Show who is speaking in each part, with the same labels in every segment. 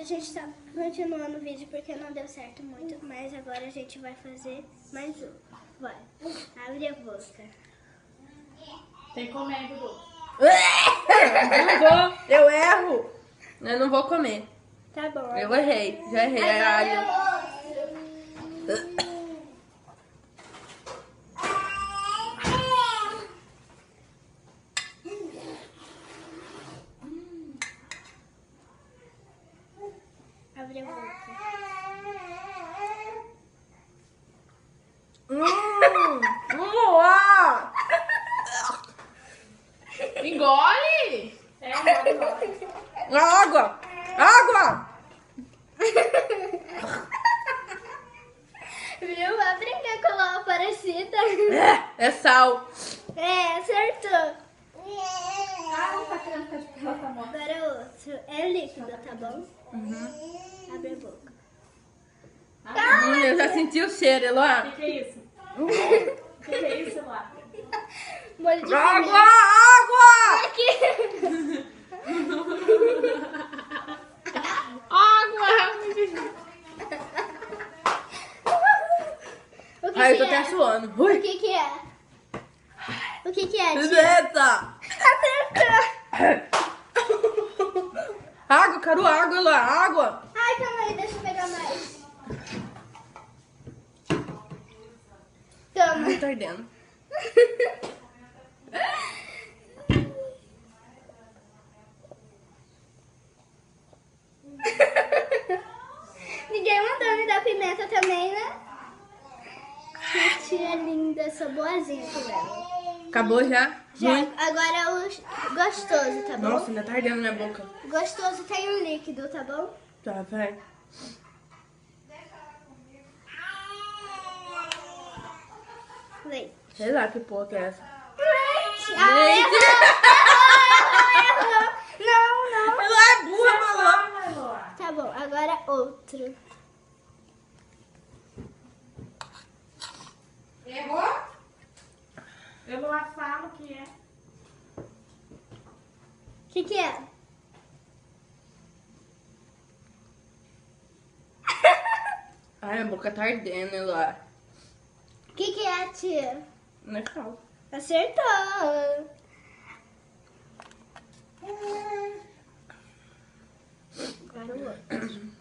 Speaker 1: gente tá continuando o vídeo porque não deu certo muito, mas agora a gente vai fazer mais um. Vai, abre a boca.
Speaker 2: Tem que comer, Dudu.
Speaker 3: Não vou, eu erro. Eu não vou comer.
Speaker 1: Tá bom.
Speaker 3: Eu errei, já errei.
Speaker 1: Agora abre a boca.
Speaker 3: Uau!
Speaker 2: Engole! Engole.
Speaker 3: Água! Água!
Speaker 1: Viu? Vai brincar com a parecida.
Speaker 3: É sal.
Speaker 1: É, acertou.
Speaker 2: Tá criança de pelota morta.
Speaker 1: Agora outro. É líquido, tá bom? Abre a boca.
Speaker 3: Eu já senti o cheiro, Eloá.
Speaker 2: O que é isso? O que é isso lá?
Speaker 1: Molho de
Speaker 3: Água!
Speaker 1: pimenta.
Speaker 3: Água!
Speaker 1: Aqui. O que
Speaker 3: Ai, eu
Speaker 1: que
Speaker 3: tô até
Speaker 1: é?
Speaker 3: suando.
Speaker 1: O
Speaker 3: Ui.
Speaker 1: que é? O que é, tia?
Speaker 3: Pimenta!
Speaker 1: Acertou.
Speaker 3: Água, quero água, Eloá. Água!
Speaker 1: Ai, calma aí, deixa eu pegar mais. Toma.
Speaker 3: Ai, tá ardendo.
Speaker 1: Ninguém mandou me dar pimenta também, né? Que tia linda, sou boazinha com ela.
Speaker 3: Acabou já?
Speaker 1: Já,
Speaker 3: Ruim.
Speaker 1: agora é o gostoso, tá bom?
Speaker 3: Nossa, ainda tá ardendo minha boca.
Speaker 1: Gostoso tem um líquido, tá bom?
Speaker 3: Tá, vai.
Speaker 1: Leite.
Speaker 3: Sei lá que porra que é essa.
Speaker 1: Leite! Ah,
Speaker 3: Leite.
Speaker 1: errou! Não, não.
Speaker 3: Ela é burra, maluco.
Speaker 1: Tá bom, agora outro.
Speaker 2: Errou? Eu não falo o que é.
Speaker 1: O que é?
Speaker 3: Ai, a boca tá ardendo, Eloá.
Speaker 1: O que é, tia?
Speaker 3: Não é calma.
Speaker 1: Acertou! Agora o outro.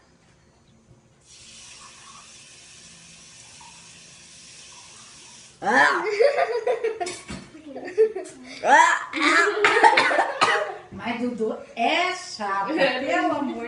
Speaker 3: Ah!
Speaker 4: Mas Dudu é chato, pelo amor